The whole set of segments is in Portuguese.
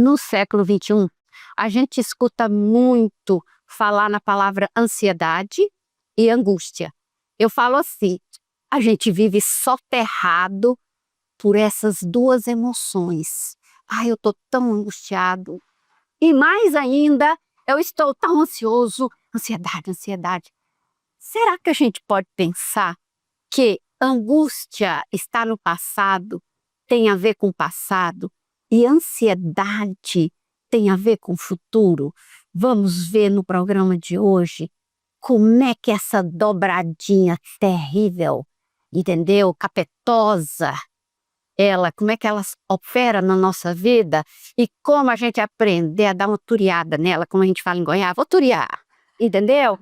no século XXI, a gente escuta muito falar na palavra ansiedade e angústia. Eu falo assim, a gente vive soterrado por essas duas emoções. Ai, eu estou tão angustiado. E mais ainda, eu estou tão ansioso. Ansiedade, ansiedade. Será que a gente pode pensar que angústia está no passado, tem a ver com o passado, e ansiedade tem a ver com o futuro? Vamos ver no programa de hoje como é que essa dobradinha terrível, entendeu? Capetosa, como é que ela opera na nossa vida e como a gente aprender a dar uma turiada nela, como a gente fala em Goiás, vou turiar, entendeu?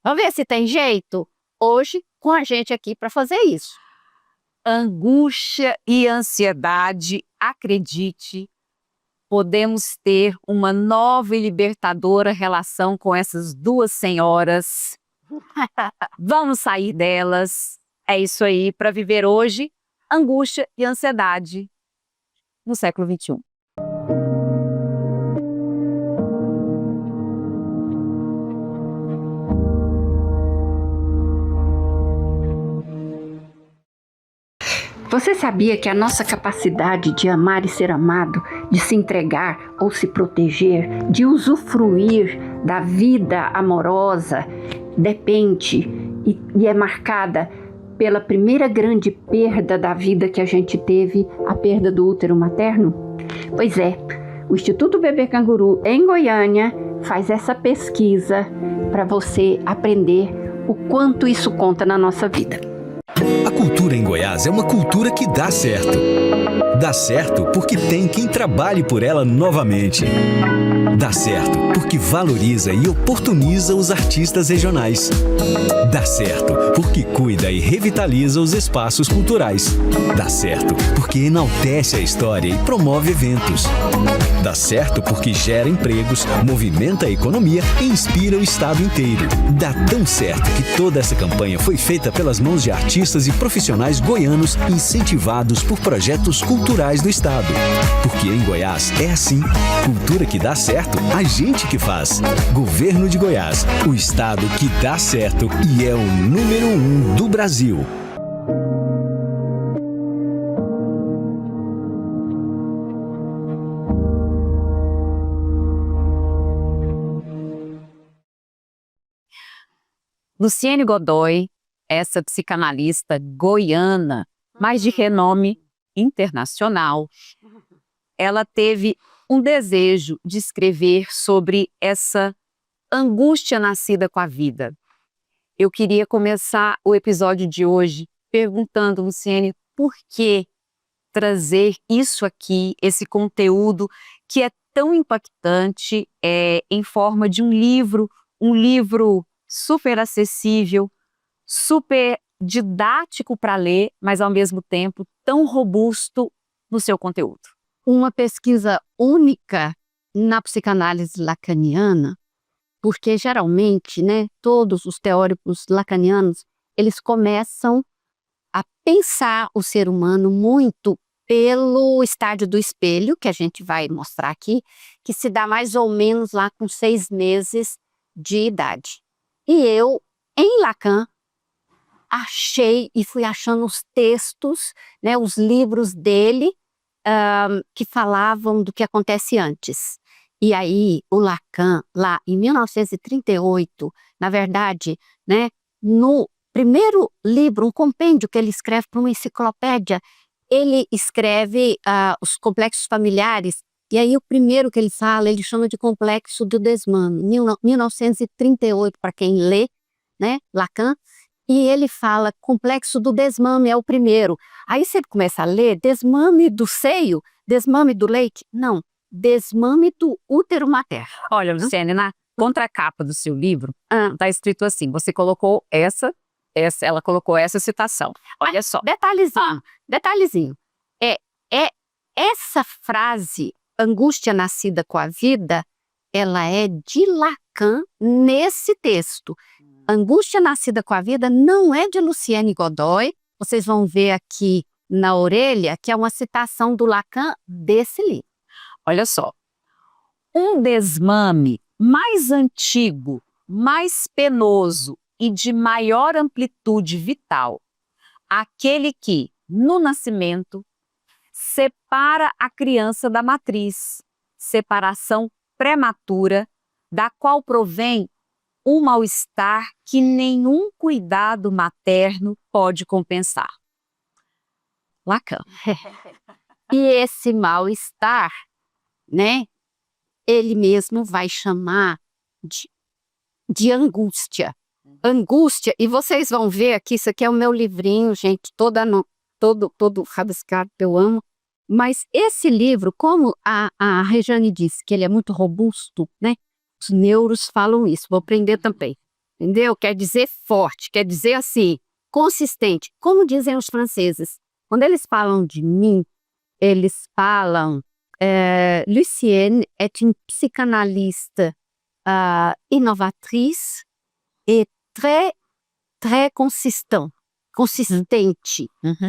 Vamos ver se tem jeito hoje com a gente aqui para fazer isso. Angústia e ansiedade, acredite, podemos ter uma nova e libertadora relação com essas duas senhoras. Vamos sair delas. É isso aí, para viver hoje, angústia e ansiedade no século XXI. Você sabia que a nossa capacidade de amar e ser amado, de se entregar ou se proteger, de usufruir da vida amorosa, depende e é marcada pela primeira grande perda da vida que a gente teve, a perda do útero materno? Pois é, o Instituto Bebê Canguru em Goiânia faz essa pesquisa para você aprender o quanto isso conta na nossa vida. A cultura em Goiás é uma cultura que dá certo. Dá certo porque tem quem trabalhe por ela novamente. Dá certo porque valoriza e oportuniza os artistas regionais. Dá certo porque cuida e revitaliza os espaços culturais. Dá certo porque enaltece a história e promove eventos. Dá certo porque gera empregos, movimenta a economia e inspira o estado inteiro. Dá tão certo que toda essa campanha foi feita pelas mãos de artistas e profissionais goianos incentivados por projetos culturais do estado. Porque em Goiás é assim. Cultura que dá certo, a gente que faz. Governo de Goiás, o estado que dá certo e é o número 1 do Brasil. Luciene Godoy, essa psicanalista goiana, mas de renome internacional, ela teve um desejo de escrever sobre essa angústia nascida com a vida. Eu queria começar o episódio de hoje perguntando, Luciene, por que trazer isso aqui, esse conteúdo que é tão impactante, em forma de um livro super acessível, super didático para ler, mas ao mesmo tempo tão robusto no seu conteúdo. Uma pesquisa única na psicanálise lacaniana, porque geralmente, todos os teóricos lacanianos, eles começam a pensar o ser humano muito pelo estádio do espelho, que a gente vai mostrar aqui, que se dá mais ou menos lá com 6 meses de idade. E eu, em Lacan, achei e fui achando os textos, os livros dele, que falavam do que acontece antes. E aí, o Lacan, lá em 1938, na verdade, no primeiro livro, um compêndio que ele escreve para uma enciclopédia, ele escreve os complexos familiares, e aí o primeiro que ele fala, ele chama de complexo do desmame, 1938, para quem lê, Lacan, e ele fala complexo do desmame é o primeiro. Aí você começa a ler desmame do seio, desmame do leite, não, desmame do útero materno. Olha, Luciene, na contracapa do seu livro, está escrito assim, você colocou ela colocou essa citação. Olha só. Detalhezinho. Essa frase, angústia nascida com a vida, ela é de Lacan nesse texto. Angústia nascida com a vida não é de Luciene Godoy. Vocês vão ver aqui na orelha que é uma citação do Lacan desse livro. Olha só, um desmame mais antigo, mais penoso e de maior amplitude vital, aquele que, no nascimento, separa a criança da matriz, separação prematura, da qual provém um mal-estar que nenhum cuidado materno pode compensar. Lacan. E esse mal-estar, né, ele mesmo vai chamar de angústia. Angústia, e vocês vão ver aqui, isso aqui é o meu livrinho, gente, todo rabiscado, que eu amo. Mas esse livro, como a Rejane disse, que ele é muito robusto, né? Os neuros falam isso, vou aprender também, entendeu? Quer dizer forte, quer dizer assim, consistente. Como dizem os franceses, quando eles falam de mim, eles falam, Lucienne est une psychanalyste inovatrice et très consistente,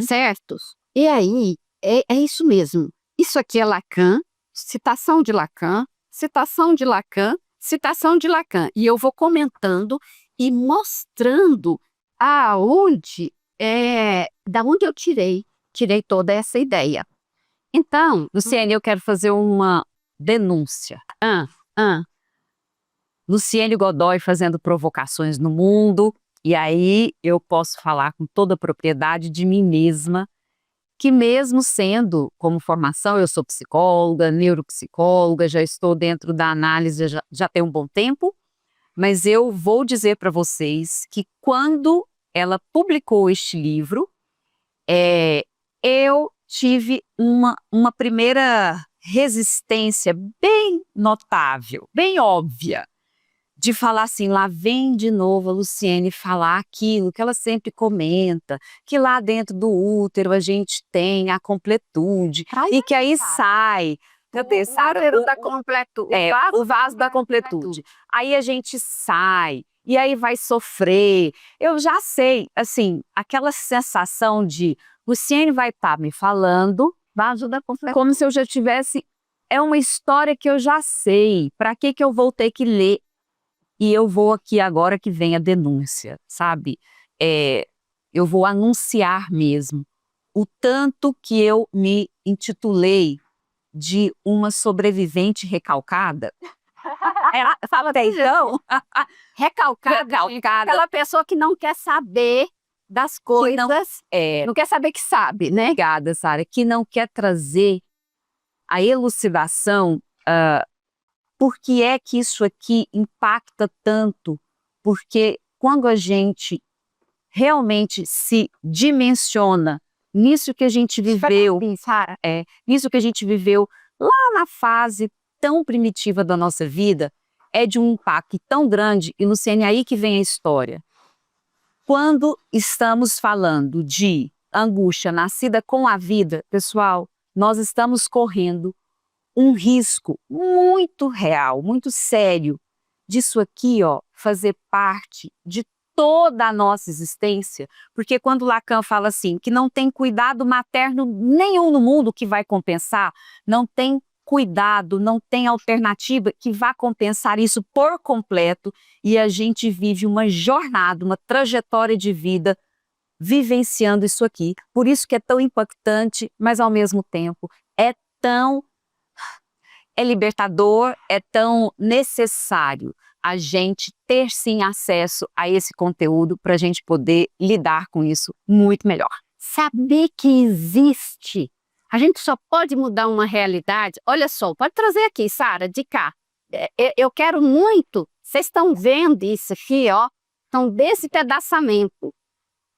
certo? E aí, é isso mesmo. Isso aqui é Lacan, citação de Lacan, citação de Lacan, citação de Lacan. E eu vou comentando e mostrando da onde eu tirei toda essa ideia. Então, Luciene, eu quero fazer uma denúncia. Luciene Godoy fazendo provocações no mundo, e aí eu posso falar com toda a propriedade de mim mesma, que mesmo sendo, como formação, eu sou psicóloga, neuropsicóloga, já estou dentro da análise já tem um bom tempo, mas eu vou dizer para vocês que quando ela publicou este livro, eu tive uma primeira resistência bem notável, bem óbvia, de falar assim, lá vem de novo a Luciene falar aquilo que ela sempre comenta, que lá dentro do útero a gente tem a completude, e que aí sai... O vaso da completude. Aí a gente sai, e aí vai sofrer. Eu já sei, assim, aquela sensação de Luciene vai estar me falando, vaso da completude, como se eu já tivesse... É uma história que eu já sei, para que eu vou ter que ler? E eu vou aqui agora que vem a denúncia, sabe? Eu vou anunciar mesmo o tanto que eu me intitulei de uma sobrevivente recalcada. Fala até então. Recalcada. Aquela pessoa que não quer saber das coisas, não quer saber que sabe, né? Obrigada, Sara. Que não quer trazer a elucidação... Por que é que isso aqui impacta tanto? Porque quando a gente realmente se dimensiona nisso que a gente viveu, nisso que a gente viveu lá na fase tão primitiva da nossa vida, é de um impacto tão grande, e Luciene, aí que vem a história. Quando estamos falando de angústia nascida com a vida, pessoal, nós estamos correndo um risco muito real, muito sério, disso aqui, ó, fazer parte de toda a nossa existência, porque quando Lacan fala assim, que não tem cuidado materno nenhum no mundo que vai compensar, não tem cuidado, não tem alternativa que vá compensar isso por completo, e a gente vive uma jornada, uma trajetória de vida vivenciando isso aqui. Por isso que é tão impactante, mas ao mesmo tempo é libertador, é tão necessário a gente ter sim acesso a esse conteúdo para a gente poder lidar com isso muito melhor. Saber que existe. A gente só pode mudar uma realidade. Olha só, pode trazer aqui, Sara, de cá. Eu quero muito. Vocês estão vendo isso aqui, ó? Então, desse pedaçamento.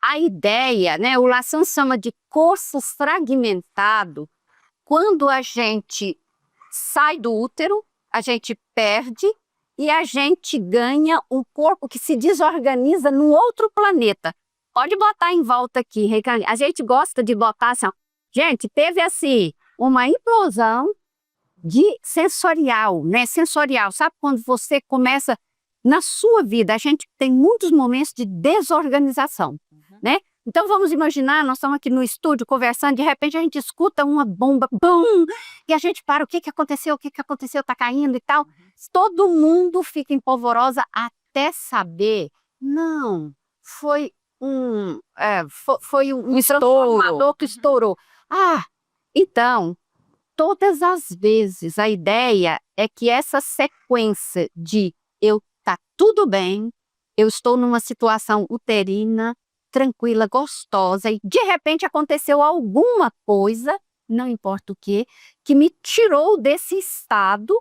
A ideia, né? O Lacan chama de corpo fragmentado. Quando a gente sai do útero, a gente perde e a gente ganha um corpo que se desorganiza num outro planeta. Pode botar em volta aqui, a gente gosta de botar assim, ó. Gente, teve assim, uma implosão sensorial, né? Sensorial, sabe quando você começa, na sua vida, a gente tem muitos momentos de desorganização, né? Então vamos imaginar, nós estamos aqui no estúdio conversando, de repente a gente escuta uma bomba, bum, e a gente para, o que aconteceu, está caindo e tal. Todo mundo fica em polvorosa até saber, não, foi foi um transformador que estourou. Então, todas as vezes a ideia é que essa sequência de tá tudo bem, eu estou numa situação uterina, tranquila, gostosa, e de repente aconteceu alguma coisa, não importa o que me tirou desse estado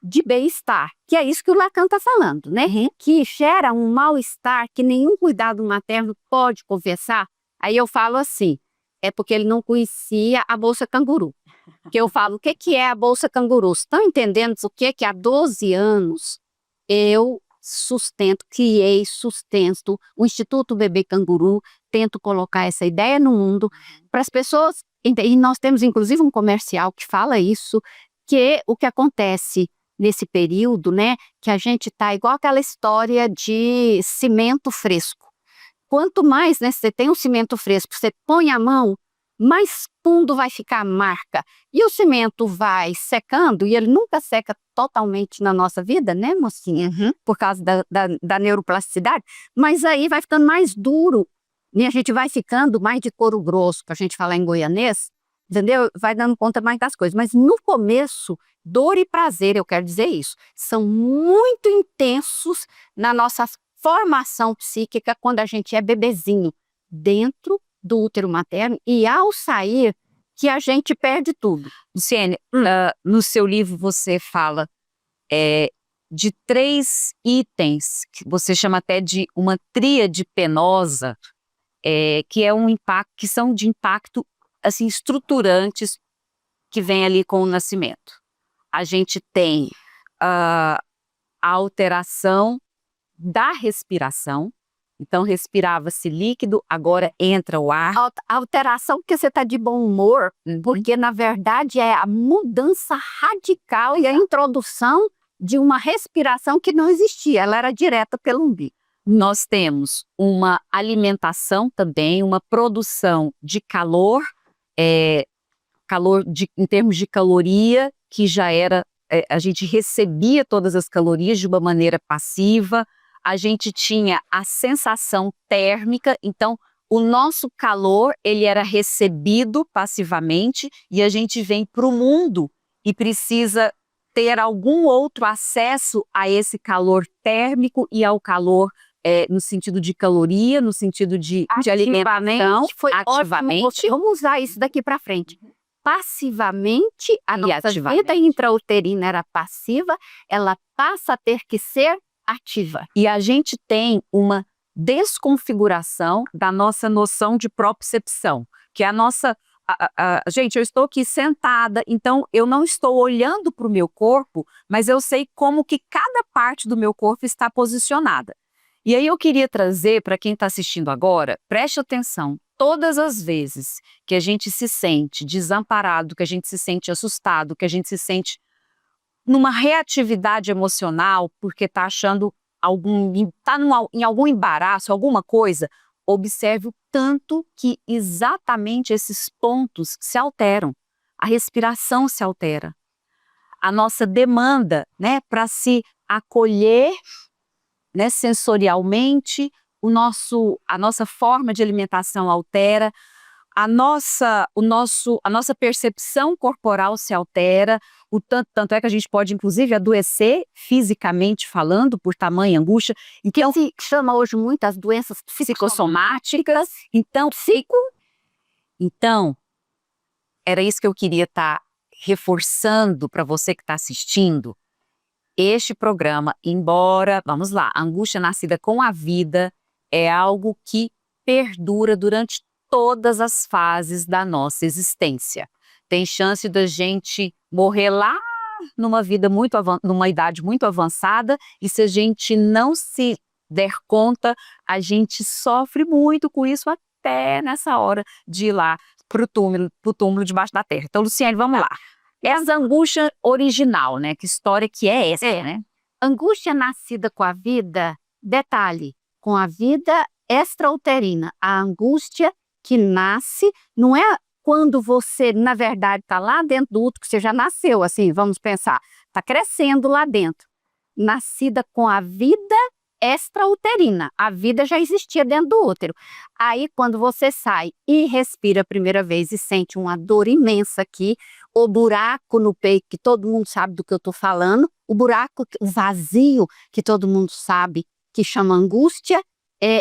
de bem-estar, que é isso que o Lacan está falando, né? Que gera um mal-estar que nenhum cuidado materno pode conversar. Aí eu falo assim, é porque ele não conhecia a bolsa canguru. Que eu falo, o que é a bolsa canguru? Estão entendendo o que há 12 anos eu criei, sustento o Instituto Bebê Canguru, tento colocar essa ideia no mundo para as pessoas, e nós temos inclusive um comercial que fala isso, que o que acontece nesse período, né, que a gente tá igual aquela história de cimento fresco. Quanto mais, né, você tem um cimento fresco, você põe a mão, mais fundo vai ficar a marca. E o cimento vai secando, e ele nunca seca totalmente na nossa vida, né, mocinha? Por causa da neuroplasticidade. Mas aí vai ficando mais duro, e a gente vai ficando mais de couro grosso, para a gente falar em goianês, entendeu? Vai dando conta mais das coisas. Mas no começo, dor e prazer, eu quero dizer isso, são muito intensos na nossa formação psíquica quando a gente é bebezinho, dentro do útero materno, e ao sair, que a gente perde tudo. Luciene, no seu livro você fala de 3 itens, que você chama até de uma tríade penosa, que é um impacto, que são de impacto assim, estruturantes que vem ali com o nascimento. A gente tem a alteração da respiração. Então, respirava-se líquido, agora entra o ar. A alteração porque você está de bom humor, porque, na verdade, é a mudança radical e a introdução de uma respiração que não existia, ela era direta pelo umbigo. Nós temos uma alimentação também, uma produção de calor, em termos de caloria, que já era, a gente recebia todas as calorias de uma maneira passiva. A gente tinha a sensação térmica, então o nosso calor ele era recebido passivamente e a gente vem para o mundo e precisa ter algum outro acesso a esse calor térmico e ao calor no sentido de caloria, no sentido de alimentação, foi ativamente. Ótimo. Vamos usar isso daqui para frente. Passivamente, a nossa vida intrauterina era passiva, ela passa a ter que ser ativa. E a gente tem uma desconfiguração da nossa noção de propriocepção, que é a nossa... gente, eu estou aqui sentada, então eu não estou olhando para o meu corpo, mas eu sei como que cada parte do meu corpo está posicionada. E aí eu queria trazer para quem está assistindo agora, preste atenção, todas as vezes que a gente se sente desamparado, que a gente se sente assustado, que a gente se sente numa reatividade emocional, porque está achando em algum embaraço, alguma coisa, observe o tanto que exatamente esses pontos se alteram. A respiração se altera. A nossa demanda, né, para se acolher, né, sensorialmente, a nossa forma de alimentação altera, a nossa percepção corporal se altera, tanto é que a gente pode, inclusive, adoecer fisicamente falando, por tamanha angústia. Então, se chama hoje muito as doenças psicossomáticas. Então, era isso que eu queria estar reforçando para você que está assistindo. Este programa, embora, vamos lá, a angústia nascida com a vida é algo que perdura durante todas as fases da nossa existência. Tem chance da gente morrer lá numa idade muito avançada, e se a gente não se der conta, a gente sofre muito com isso até nessa hora de ir lá pro túmulo debaixo da terra. Então, Luciene, vamos lá. Essa angústia original, né? Que história que é essa, né? Angústia nascida com a vida, detalhe, com a vida extrauterina, a angústia que nasce, não é quando você, na verdade, está lá dentro do útero, que você já nasceu, assim, vamos pensar, está crescendo lá dentro, nascida com a vida extrauterina, a vida já existia dentro do útero. Aí, quando você sai e respira a primeira vez e sente uma dor imensa aqui, o buraco no peito, que todo mundo sabe do que eu estou falando, o buraco, o vazio, que todo mundo sabe, que chama angústia,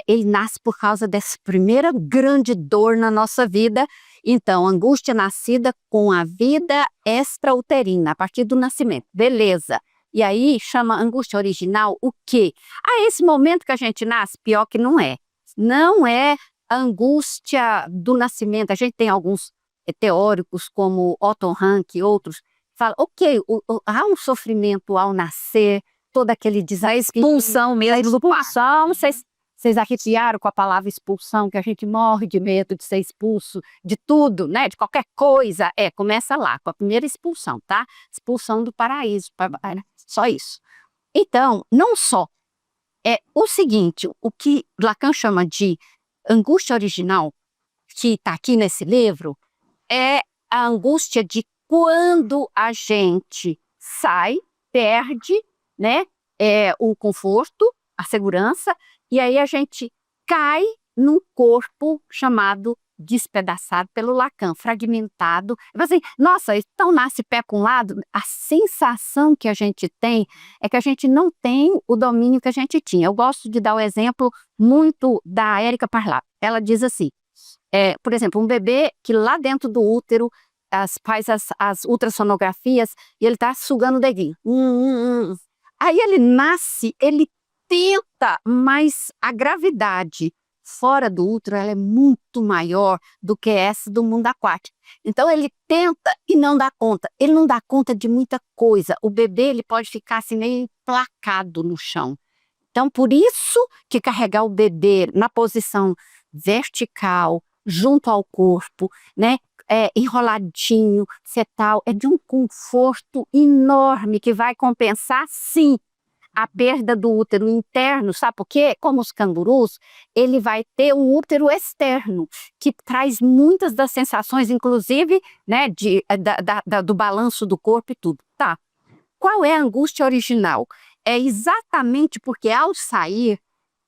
ele nasce por causa dessa primeira grande dor na nossa vida. Então, angústia nascida com a vida extrauterina, a partir do nascimento. Beleza. E aí, chama angústia original o quê? Esse momento que a gente nasce, pior que não é. Não é a angústia do nascimento. A gente tem alguns teóricos, como Otto Rank e outros, que falam, ok, há um sofrimento ao nascer, todo aquele desafio. A expulsão mesmo. A expulsão, vocês arrepiaram com a palavra expulsão, que a gente morre de medo de ser expulso de tudo, né? De qualquer coisa. Começa lá, com a primeira expulsão, tá? Expulsão do paraíso, só isso. Então, não só. O seguinte, o que Lacan chama de angústia original, que está aqui nesse livro, é a angústia de quando a gente sai, perde, né? O conforto, a segurança, e aí a gente cai num corpo chamado despedaçado pelo Lacan, fragmentado. Assim, nossa, então nasce pé para um lado. A sensação que a gente tem é que a gente não tem o domínio que a gente tinha. Eu gosto de dar o exemplo muito da Érica Parlato. Ela diz assim, por exemplo, um bebê que lá dentro do útero faz as ultrassonografias e ele está sugando o dedinho. Aí ele nasce, ele tenta, mas a gravidade fora do útero ela é muito maior do que essa do mundo aquático. Então ele tenta e não dá conta. Ele não dá conta de muita coisa. O bebê ele pode ficar assim meio emplacado no chão. Então por isso que carregar o bebê na posição vertical, junto ao corpo, né, enroladinho, fetal, é de um conforto enorme que vai compensar, sim, a perda do útero interno. Sabe por quê? Como os cangurus, ele vai ter um útero externo, que traz muitas das sensações, inclusive, né, do balanço do corpo e tudo. Tá. Qual é a angústia original? É exatamente porque ao sair,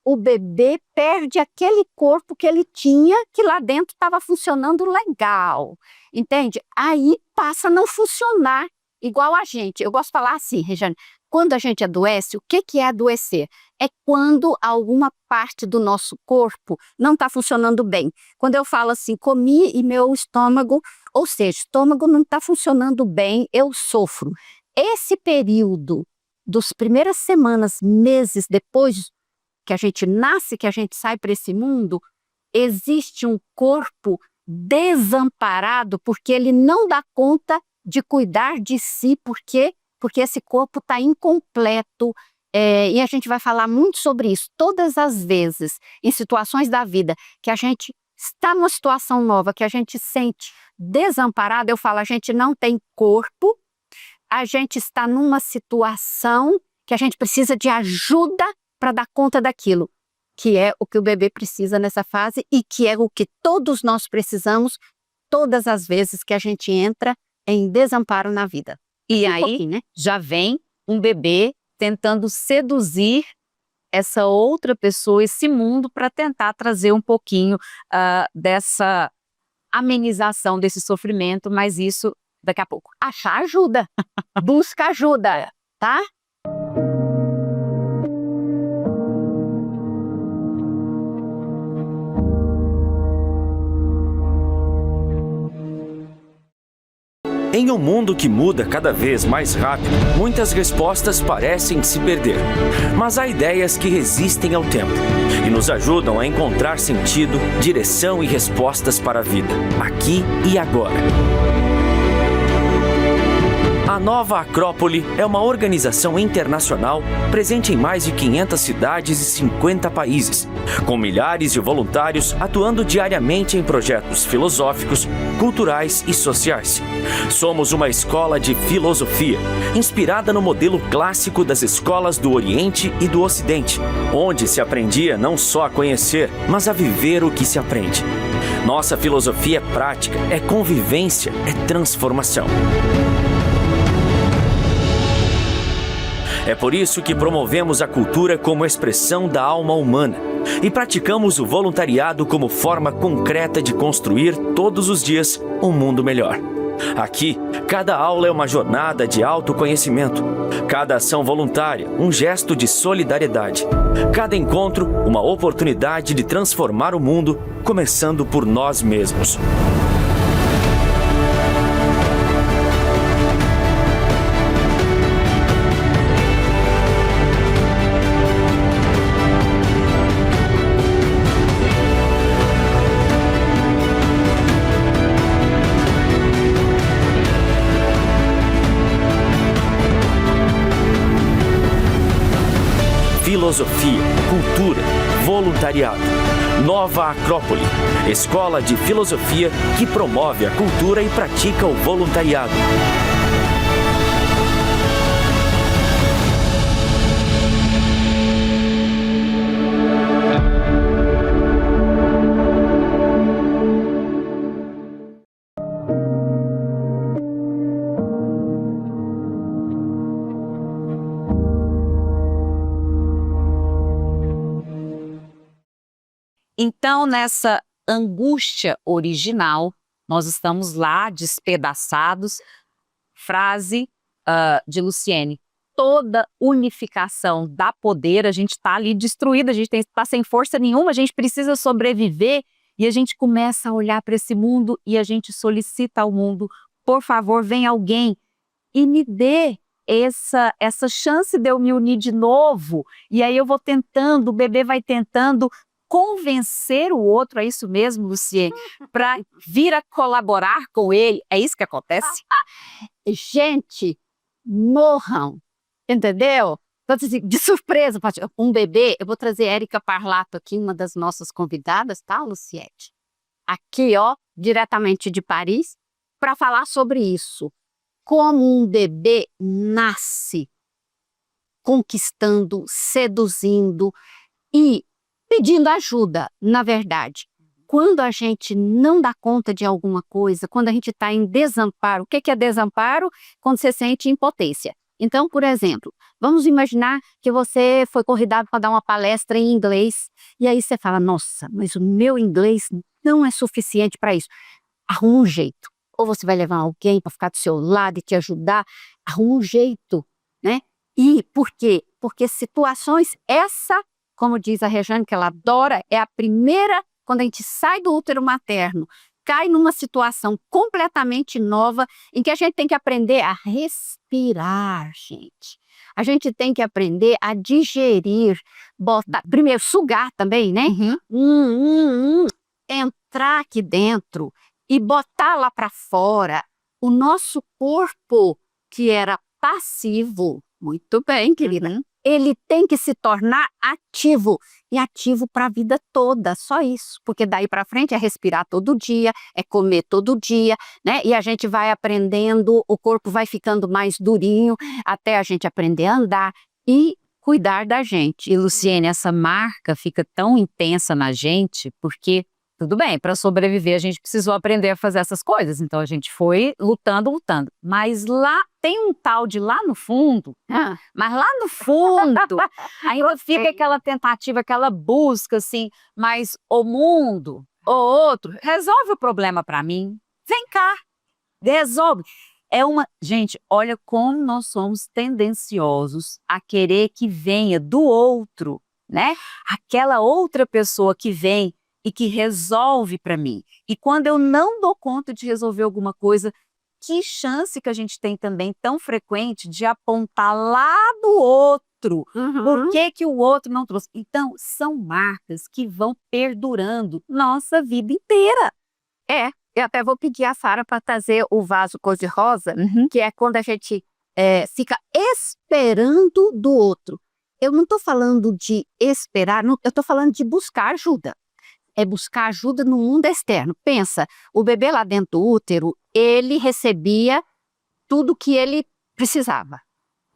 o bebê perde aquele corpo que ele tinha, que lá dentro estava funcionando legal, entende? Aí passa a não funcionar igual a gente. Eu gosto de falar assim, Regiane, quando a gente adoece, o que é adoecer? É quando alguma parte do nosso corpo não está funcionando bem. Quando eu falo assim, comi e meu estômago, ou seja, o estômago não está funcionando bem, eu sofro. Esse período das primeiras semanas, meses depois que a gente nasce, que a gente sai para esse mundo, existe um corpo desamparado porque ele não dá conta de cuidar de si, porque esse corpo está incompleto. E a gente vai falar muito sobre isso. Todas as vezes, em situações da vida, que a gente está numa situação nova, que a gente sente desamparado, eu falo, a gente não tem corpo, a gente está numa situação que a gente precisa de ajuda para dar conta daquilo, que é o que o bebê precisa nessa fase e que é o que todos nós precisamos todas as vezes que a gente entra em desamparo na vida. E aí, né, já vem um bebê tentando seduzir essa outra pessoa, esse mundo, para tentar trazer um pouquinho dessa amenização desse sofrimento, mas isso daqui a pouco. Achar ajuda, busca ajuda, tá? Em um mundo que muda cada vez mais rápido, muitas respostas parecem se perder. Mas há ideias que resistem ao tempo e nos ajudam a encontrar sentido, direção e respostas para a vida, aqui e agora. A Nova Acrópole é uma organização internacional presente em mais de 500 cidades e 50 países, com milhares de voluntários atuando diariamente em projetos filosóficos, culturais e sociais. Somos uma escola de filosofia, inspirada no modelo clássico das escolas do Oriente e do Ocidente, onde se aprendia não só a conhecer, mas a viver o que se aprende. Nossa filosofia é prática, é convivência, é transformação. É por isso que promovemos a cultura como expressão da alma humana e praticamos o voluntariado como forma concreta de construir todos os dias um mundo melhor. Aqui, cada aula é uma jornada de autoconhecimento, cada ação voluntária, um gesto de solidariedade, cada encontro, uma oportunidade de transformar o mundo, começando por nós mesmos. Filosofia, cultura, voluntariado. Nova Acrópole, escola de filosofia que promove a cultura e pratica o voluntariado. Então, nessa angústia original, nós estamos lá despedaçados. Frase de Luciene: toda unificação dá poder, a gente está ali destruída, a gente está sem força nenhuma, a gente precisa sobreviver, e a gente começa a olhar para esse mundo e a gente solicita ao mundo: por favor, vem alguém e me dê essa chance de eu me unir de novo. E aí eu vou tentando, o bebê vai tentando convencer o outro, é isso mesmo, Luciene, para vir a colaborar com ele. É isso que acontece? Gente, morram, entendeu? Então, assim, de surpresa, um bebê, eu vou trazer Érica Parlato aqui, uma das nossas convidadas, tá, Luciete? Aqui, ó, diretamente de Paris, para falar sobre isso. Como um bebê nasce conquistando, seduzindo e pedindo ajuda, na verdade. Quando a gente não dá conta de alguma coisa, quando a gente está em desamparo, o que é desamparo? Quando você sente impotência. Então, por exemplo, vamos imaginar que você foi convidado para dar uma palestra em inglês, e aí você fala: nossa, mas o meu inglês não é suficiente para isso. Arruma um jeito. Ou você vai levar alguém para ficar do seu lado e te ajudar. Arruma um jeito, né? E por quê? Porque situações, como diz a Rejane, que ela adora, é a primeira, quando a gente sai do útero materno, cai numa situação completamente nova, em que a gente tem que aprender a respirar, gente. A gente tem que aprender a digerir, primeiro sugar também, né? Entrar aqui dentro e botar lá para fora o nosso corpo, que era passivo. Muito bem, querida. Ele tem que se tornar ativo, e ativo para a vida toda, só isso. Porque daí para frente é respirar todo dia, é comer todo dia, né? E a gente vai aprendendo, o corpo vai ficando mais durinho, até a gente aprender a andar e cuidar da gente. E, Luciene, essa marca fica tão intensa na gente, porque, tudo bem, para sobreviver a gente precisou aprender a fazer essas coisas, então a gente foi lutando, mas lá tem um tal de lá no fundo, mas lá no fundo ainda fica aquela tentativa, aquela busca assim, mas o mundo, o outro, resolve o problema para mim, vem cá, resolve. Gente, olha como nós somos tendenciosos a querer que venha do outro, né? Aquela outra pessoa que vem e que resolve para mim. E quando eu não dou conta de resolver alguma coisa, que chance que a gente tem também tão frequente de apontar lá do outro. Por que o outro não trouxe? Então, são marcas que vão perdurando nossa vida inteira. Eu até vou pedir a Sara para trazer o vaso cor-de-rosa, que é quando a gente fica esperando do outro. Eu não estou falando de esperar, eu estou falando de buscar ajuda. É buscar ajuda no mundo externo. Pensa, o bebê lá dentro do útero, ele recebia tudo que ele precisava.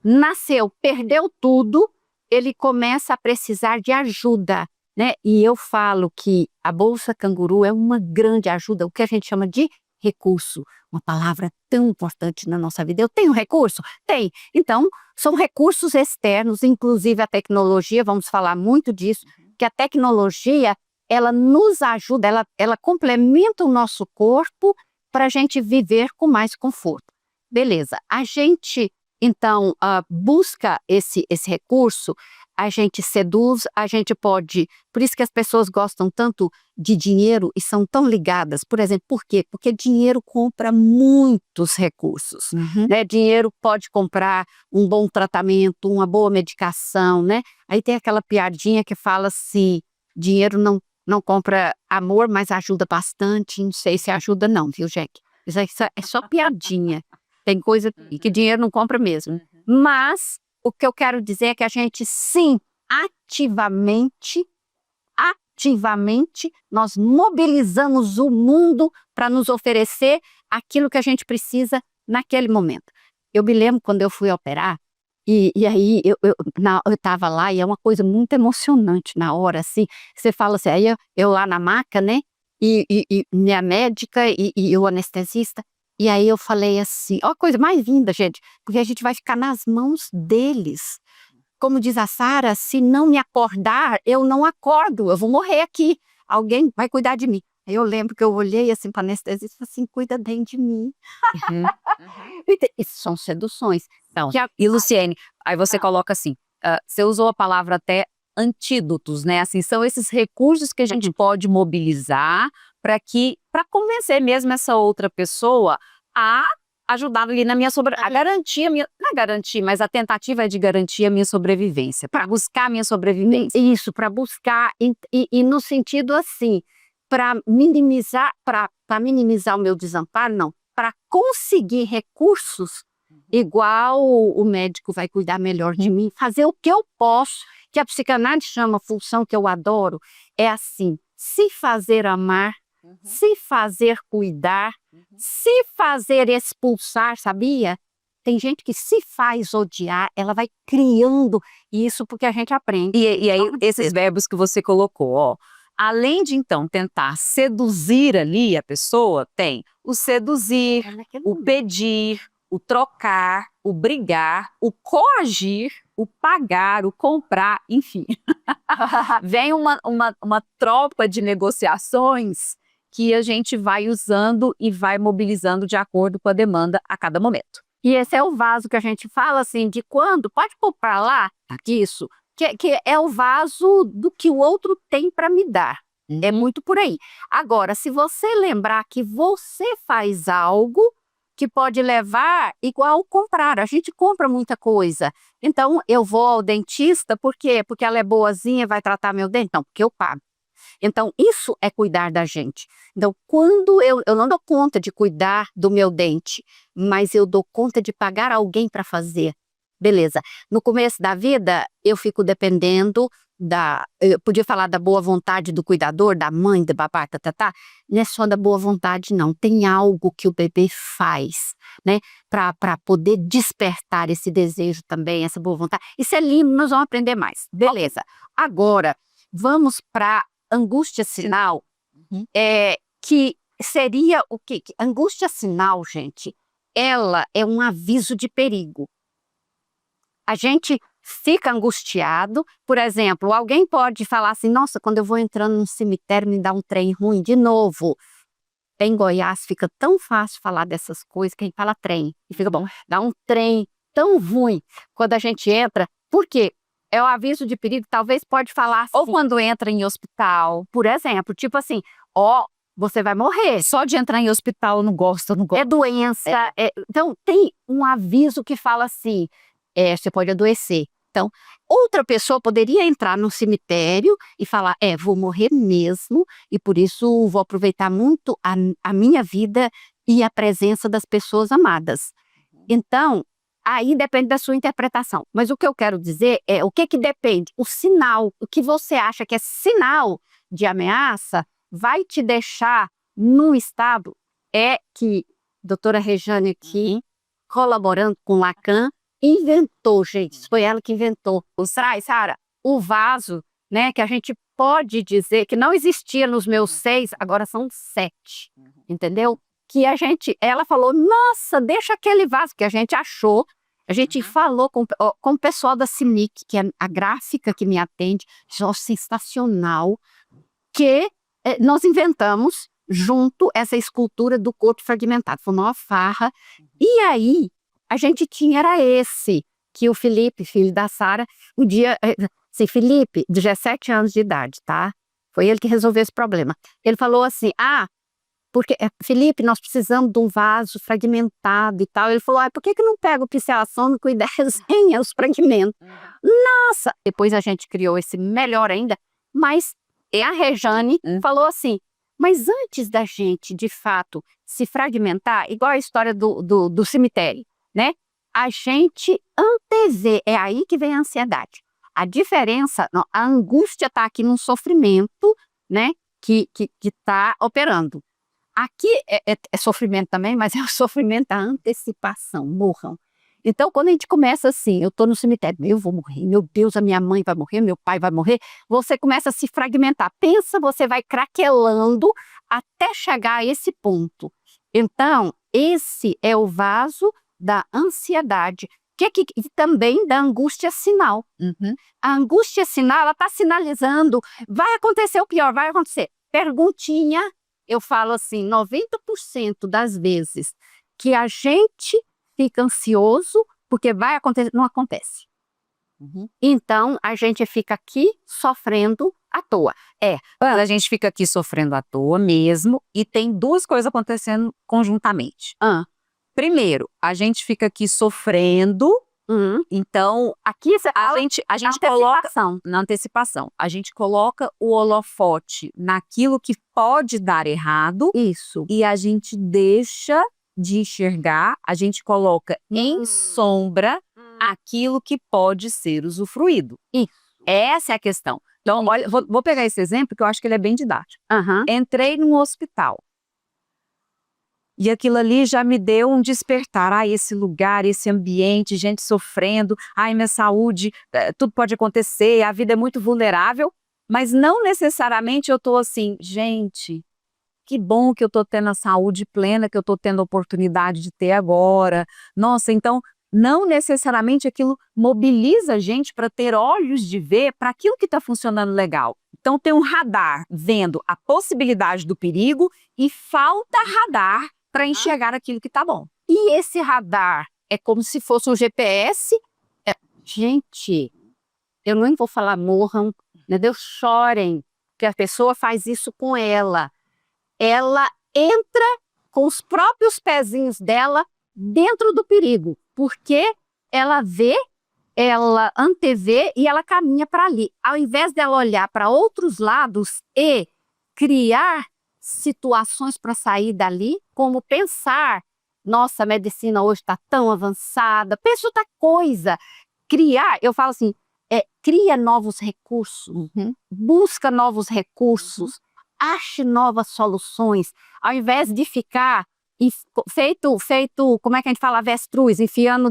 Nasceu, perdeu tudo, ele começa a precisar de ajuda, né? E eu falo que a Bolsa Canguru é uma grande ajuda, o que a gente chama de recurso, uma palavra tão importante na nossa vida. Eu tenho recurso? Tem. Então, são recursos externos, inclusive a tecnologia, vamos falar muito disso, que a tecnologia, ela nos ajuda, ela complementa o nosso corpo para a gente viver com mais conforto. Beleza, a gente, então, busca esse recurso, a gente seduz, a gente pode... Por isso que as pessoas gostam tanto de dinheiro e são tão ligadas. Por exemplo, por quê? Porque dinheiro compra muitos recursos. Né? Dinheiro pode comprar um bom tratamento, uma boa medicação, né? Aí tem aquela piadinha que fala assim, dinheiro não compra amor, mas ajuda bastante. Não sei se ajuda não, viu, Jack? Isso é só piadinha. Tem coisa que dinheiro não compra mesmo. Mas o que eu quero dizer é que a gente, sim, ativamente, nós mobilizamos o mundo para nos oferecer aquilo que a gente precisa naquele momento. Eu me lembro quando eu fui operar, e aí eu estava lá e é uma coisa muito emocionante na hora, assim. Você fala assim, aí eu lá na maca, né? E minha médica e o anestesista. E aí eu falei assim, ó, a coisa mais linda, gente, porque a gente vai ficar nas mãos deles. Como diz a Sara, se não me acordar, eu não acordo, eu vou morrer aqui. Alguém vai cuidar de mim. Aí eu lembro que eu olhei assim para a anestesista e falei assim, cuida bem de mim. Isso são seduções. Então, e Luciene, aí você coloca assim, você usou a palavra até antídotos, né? Assim, são esses recursos que a gente pode mobilizar para convencer mesmo essa outra pessoa a ajudar ali na minha mas a tentativa é de garantir a minha sobrevivência, para buscar a minha sobrevivência. Isso, para buscar, e no sentido assim, para minimizar o meu desamparo, não, para conseguir recursos, igual o médico vai cuidar melhor de mim, fazer o que eu posso, que a psicanálise chama função que eu adoro, é assim, se fazer amar, se fazer cuidar, se fazer expulsar, sabia? Tem gente que se faz odiar, ela vai criando isso porque a gente aprende. E aí, esses verbos que você colocou, ó, além de então tentar seduzir ali a pessoa, tem o seduzir, o pedir, o trocar, o brigar, o coagir, o pagar, o comprar, enfim. Vem uma tropa de negociações que a gente vai usando e vai mobilizando de acordo com a demanda a cada momento. E esse é o vaso que a gente fala assim, de quando, pode pôr para lá, isso, que é o vaso do que o outro tem para me dar. É muito por aí. Agora, se você lembrar que você faz algo que pode levar igual comprar, a gente compra muita coisa. Então, eu vou ao dentista, por quê? Porque ela é boazinha, vai tratar meu dente? Não, porque eu pago. Então, isso é cuidar da gente. Então, quando eu não dou conta de cuidar do meu dente, mas eu dou conta de pagar alguém para fazer. Beleza. No começo da vida, eu fico dependendo eu podia falar da boa vontade do cuidador, da mãe, da babá, não é só da boa vontade, não. Tem algo que o bebê faz, né? Para poder despertar esse desejo também, essa boa vontade. Isso é lindo, nós vamos aprender mais. Beleza. Agora, vamos para angústia sinal, que seria o quê? Angústia sinal, gente, ela é um aviso de perigo. A gente fica angustiado, por exemplo, alguém pode falar assim, nossa, quando eu vou entrando no cemitério me dá um trem ruim, de novo. Em Goiás fica tão fácil falar dessas coisas que a gente fala trem, e fica bom, dá um trem tão ruim quando a gente entra, por quê? É o aviso de perigo, talvez pode falar assim. Ou quando entra em hospital, por exemplo, tipo assim, você vai morrer. Só de entrar em hospital eu não gosto. É doença, então tem um aviso que fala assim, você pode adoecer. Então, outra pessoa poderia entrar no cemitério e falar, vou morrer mesmo, e por isso vou aproveitar muito a minha vida e a presença das pessoas amadas. Então, aí depende da sua interpretação. Mas o que eu quero dizer é, o que depende? O sinal, o que você acha que é sinal de ameaça, vai te deixar num estado, é que a doutora Rejane aqui, colaborando com Lacan, inventou, gente, foi ela que inventou. Sara, o vaso, né, que a gente pode dizer que não existia nos meus 6, agora são 7, entendeu? Que ela falou, nossa, deixa aquele vaso, que a gente achou, a gente falou com o pessoal da CIMIC, que é a gráfica que me atende, sensacional, que nós inventamos junto essa escultura do corpo fragmentado, foi uma farra, e aí a gente tinha, era esse, que o Felipe, filho da Sara, um dia, assim, Felipe, 17 anos de idade, tá? Foi ele que resolveu esse problema. Ele falou assim, porque, Felipe, nós precisamos de um vaso fragmentado e tal. Ele falou, por que não pega o pincel assômico e desenha os fragmentos? Nossa! Depois a gente criou esse melhor ainda, mas a Rejane falou assim, mas antes da gente, de fato, se fragmentar, igual a história do cemitério, né? A gente antevê, é aí que vem a ansiedade. A diferença, a angústia está aqui num sofrimento, né? Que está operando. Aqui é sofrimento também, mas é o sofrimento da antecipação, morram. Então, quando a gente começa assim, eu estou no cemitério, eu vou morrer, meu Deus, a minha mãe vai morrer, meu pai vai morrer, você começa a se fragmentar. Pensa, você vai craquelando até chegar a esse ponto. Então, esse é o vaso da ansiedade, que também da angústia sinal. A angústia sinal, ela está sinalizando, vai acontecer o pior, vai acontecer. Perguntinha, eu falo assim, 90% das vezes que a gente fica ansioso porque vai acontecer, não acontece. Então, a gente fica aqui sofrendo à toa. A gente fica aqui sofrendo à toa mesmo, e tem duas coisas acontecendo conjuntamente. Primeiro, a gente fica aqui sofrendo, então aqui a gente coloca na antecipação, a gente coloca o holofote naquilo que pode dar errado, isso, e a gente deixa de enxergar, a gente coloca em sombra aquilo que pode ser usufruído. Isso. Essa é a questão. Então, olha, vou pegar esse exemplo que eu acho que ele é bem didático. Entrei num hospital. E aquilo ali já me deu um despertar. Esse lugar, esse ambiente, gente sofrendo. Minha saúde, tudo pode acontecer, a vida é muito vulnerável. Mas não necessariamente eu estou assim, gente, que bom que eu estou tendo a saúde plena, que eu estou tendo a oportunidade de ter agora. Nossa, então, não necessariamente aquilo mobiliza a gente para ter olhos de ver para aquilo que está funcionando legal. Então, tem um radar vendo a possibilidade do perigo e falta radar para enxergar aquilo que está bom. E esse radar é como se fosse um GPS. Gente, eu nem vou falar morram, né? Deus, chorem, que a pessoa faz isso com ela. Ela entra com os próprios pezinhos dela dentro do perigo, porque ela vê, ela antevê e ela caminha para ali. Ao invés dela olhar para outros lados e criar situações para sair dali, como pensar, nossa, a medicina hoje está tão avançada, pensa outra coisa, criar, eu falo assim, cria novos recursos, busca novos recursos, ache novas soluções, ao invés de ficar feito, como é que a gente fala, avestruz, enfiando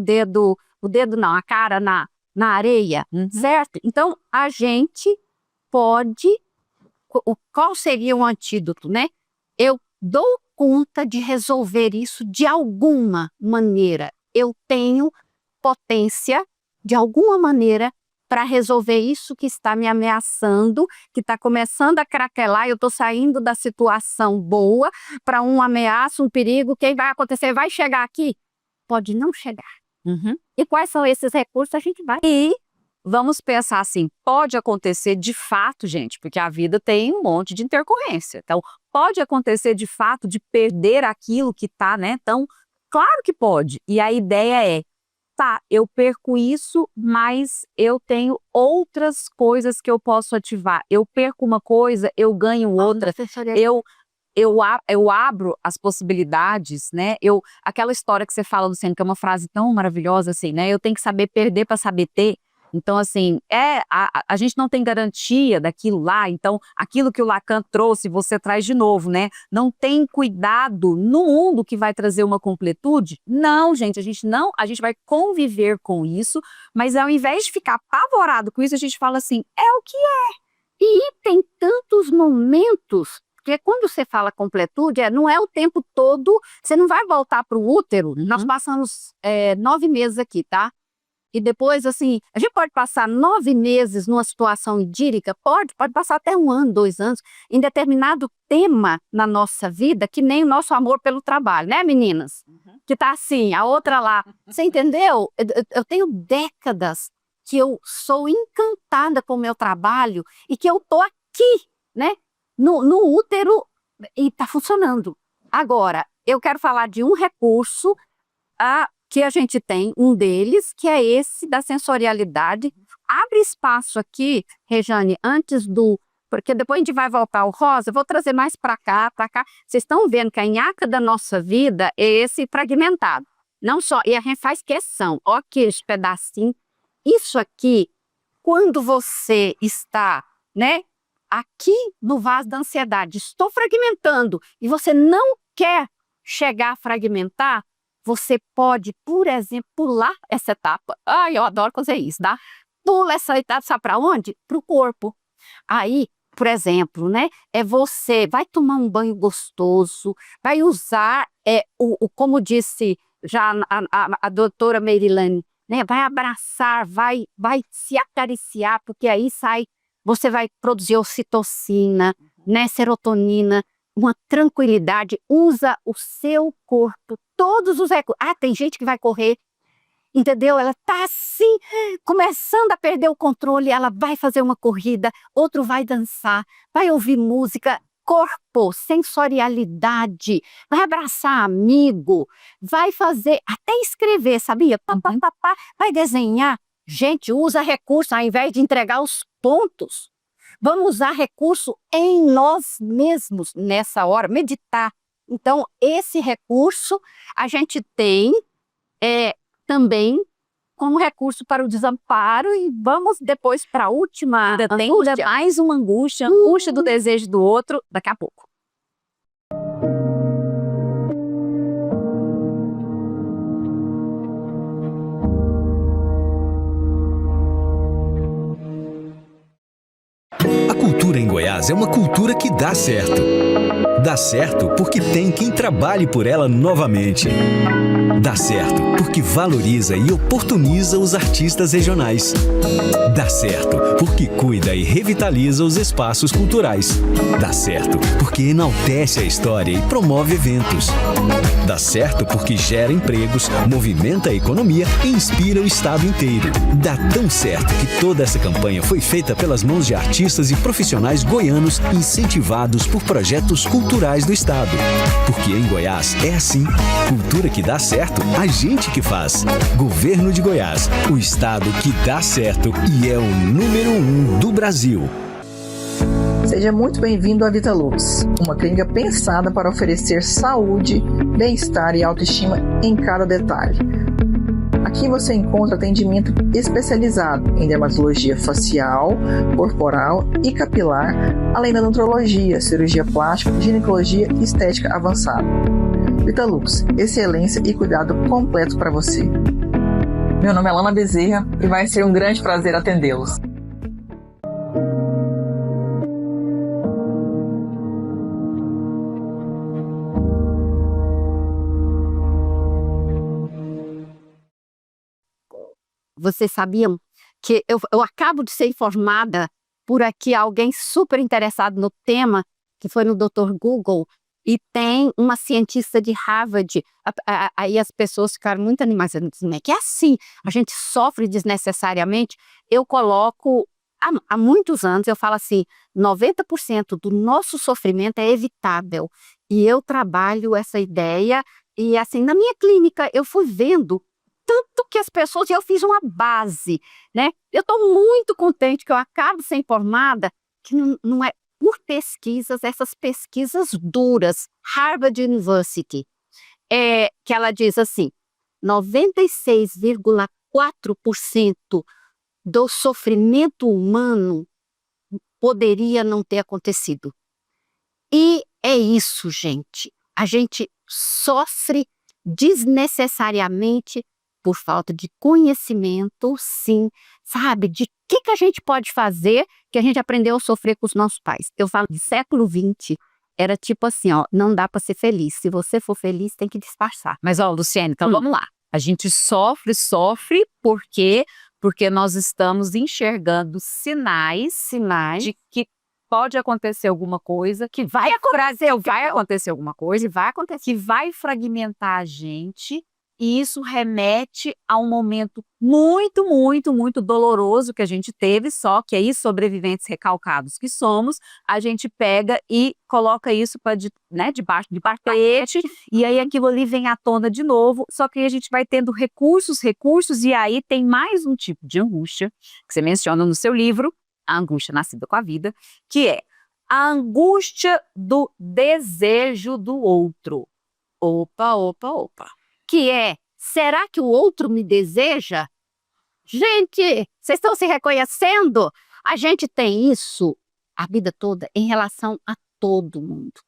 a cara na areia, certo? Então, a gente pode, qual seria o antídoto, né? Eu dou conta de resolver isso de alguma maneira. Eu tenho potência, de alguma maneira, para resolver isso que está me ameaçando, que está começando a craquelar, eu estou saindo da situação boa para uma ameaça, um perigo, o que vai acontecer? Vai chegar aqui? Pode não chegar. E quais são esses recursos? A gente vai. E vamos pensar assim, pode acontecer de fato, gente, porque a vida tem um monte de intercorrência. Então, pode acontecer de fato de perder aquilo que está, né? Então, claro que pode. E a ideia é, tá, eu perco isso, mas eu tenho outras coisas que eu posso ativar. Eu perco uma coisa, eu ganho outra. Eu abro as possibilidades, né? Aquela história que você fala, Luciano, que é uma frase tão maravilhosa, assim, né? Eu tenho que saber perder para saber ter. Então, assim, a gente não tem garantia daquilo lá, então, aquilo que o Lacan trouxe, você traz de novo, né? Não tem cuidado no mundo que vai trazer uma completude? Não, gente, a gente vai conviver com isso, mas ao invés de ficar apavorado com isso, a gente fala assim, é o que é. E tem tantos momentos, porque quando você fala completude, não é o tempo todo, você não vai voltar para o útero. Nós passamos 9 meses aqui, tá? E depois, assim, a gente pode passar 9 meses numa situação idílica? Pode passar até 1 ano, 2 anos, em determinado tema na nossa vida, que nem o nosso amor pelo trabalho, né, meninas? Que tá assim, a outra lá. Você entendeu? Eu tenho décadas que eu sou encantada com o meu trabalho e que eu tô aqui, né, no útero e tá funcionando. Agora, eu quero falar de um recurso que a gente tem, um deles, que é esse da sensorialidade. Abre espaço aqui, Rejane, porque depois a gente vai voltar ao rosa, eu vou trazer mais para cá. Vocês estão vendo que a nhaca da nossa vida é esse fragmentado. Não só, e a gente faz questão, ó, aqueles pedacinhos. Isso aqui, quando você está, né, aqui no vaso da ansiedade, estou fragmentando, e você não quer chegar a fragmentar, você pode, por exemplo, pular essa etapa. Ai, eu adoro fazer isso, tá? Pula essa etapa, sabe para onde? Para o corpo. Aí, por exemplo, né? Você vai tomar um banho gostoso, vai usar, como disse já a doutora Merilane, né? Vai abraçar, vai se acariciar, porque aí você vai produzir ocitocina, né? Serotonina, uma tranquilidade. Usa o seu corpo, todos os recursos. Tem gente que vai correr, entendeu? Ela tá assim, começando a perder o controle, ela vai fazer uma corrida, outro vai dançar, vai ouvir música. Corpo, sensorialidade, vai abraçar amigo, vai fazer, até escrever, sabia? Vai desenhar. Gente, usa recurso ao invés de entregar os pontos. Vamos usar recurso em nós mesmos nessa hora, meditar. Então, esse recurso a gente tem também como recurso para o desamparo, e vamos depois para a última angústia. Tem mais uma angústia do desejo do outro, daqui a pouco. A cultura em Goiás é uma cultura que dá certo. Dá certo porque tem quem trabalhe por ela novamente. Dá certo porque valoriza e oportuniza os artistas regionais. Dá certo porque cuida e revitaliza os espaços culturais. Dá certo porque enaltece a história e promove eventos. Dá certo porque gera empregos, movimenta a economia e inspira o estado inteiro. Dá tão certo que toda essa campanha foi feita pelas mãos de artistas e profissionais goianos incentivados por projetos culturais do estado. Porque em Goiás é assim. Cultura que dá certo, a gente que faz. Governo de Goiás, o estado que dá certo e é o número 1 do Brasil. Seja muito bem-vindo à Vitalux, uma clínica pensada para oferecer saúde, bem-estar e autoestima em cada detalhe. Aqui você encontra atendimento especializado em dermatologia facial, corporal e capilar, além da nutrologia, cirurgia plástica, ginecologia e estética avançada. Vitalux, excelência e cuidado completo para você. Meu nome é Lana Bezerra e vai ser um grande prazer atendê-los. Vocês sabiam que eu acabo de ser informada por aqui, alguém super interessado no tema, que foi no Dr. Google, e tem uma cientista de Harvard. Aí as pessoas ficaram muito animadas, dizendo que é assim, a gente sofre desnecessariamente. Eu coloco, há muitos anos, eu falo assim, 90% do nosso sofrimento é evitável. E eu trabalho essa ideia, e assim, na minha clínica, eu fui vendo tanto que as pessoas, eu fiz uma base, né? Eu estou muito contente que eu acabo de ser informada que não é por pesquisas, essas pesquisas duras, Harvard University, que ela diz assim, 96,4% do sofrimento humano poderia não ter acontecido. E é isso, gente. A gente sofre desnecessariamente por falta de conhecimento, sim, sabe? De que a gente pode fazer que a gente aprendeu a sofrer com os nossos pais. Eu falo de século XX, era tipo assim, ó, não dá para ser feliz. Se você for feliz, tem que disfarçar. Mas, ó, Luciene, então vamos lá. A gente sofre porque nós estamos enxergando sinais de que pode acontecer alguma coisa, que vai acontecer alguma coisa, E vai acontecer. que vai fragmentar a gente, e isso remete a um momento muito, muito, muito doloroso que a gente teve, só que aí, sobreviventes recalcados que somos, a gente pega e coloca isso debaixo de tapete, e aí aquilo ali vem à tona de novo, só que aí a gente vai tendo recursos, e aí tem mais um tipo de angústia, que você menciona no seu livro, A Angústia Nascida com a Vida, que é a angústia do desejo do outro. Opa. Que será que o outro me deseja? Gente, vocês estão se reconhecendo? A gente tem isso a vida toda em relação a todo mundo.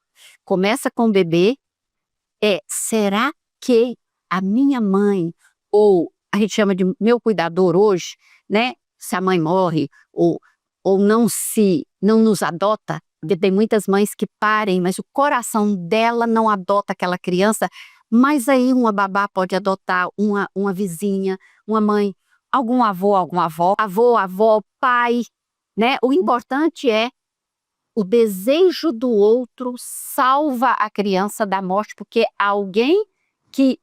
Começa com o bebê, será que a minha mãe, ou a gente chama de meu cuidador hoje, né? Se a mãe morre, ou não nos adota, porque tem muitas mães que parem, mas o coração dela não adota aquela criança, mas aí uma babá pode adotar uma vizinha, uma mãe, Algum avô, alguma avó. avó, pai, né? O importante é o desejo do outro salva a criança da morte, porque alguém que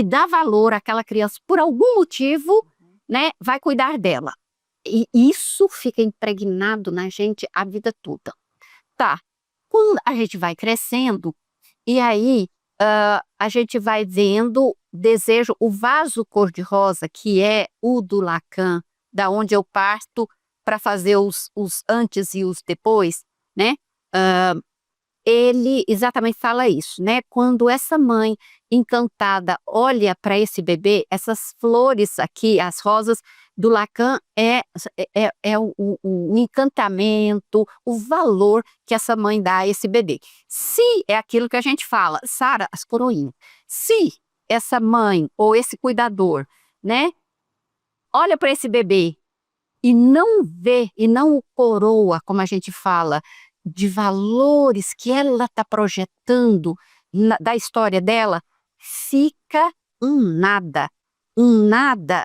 dá valor àquela criança por algum motivo, né, vai cuidar dela. E isso fica impregnado na gente a vida toda. Tá, quando a gente vai crescendo, e aí a gente vai vendo desejo, o vaso cor-de-rosa, que é o do Lacan, da onde eu parto para fazer os antes e os depois, né? Ele exatamente fala isso, né? Quando essa mãe encantada olha para esse bebê, essas flores aqui, as rosas do Lacan, o encantamento, o valor que essa mãe dá a esse bebê. Se é aquilo que a gente fala, Sara, as coroinhas, se essa mãe ou esse cuidador, né, olha para esse bebê e não vê, e não o coroa, como a gente fala, de valores que ela está projetando da história dela, fica nada,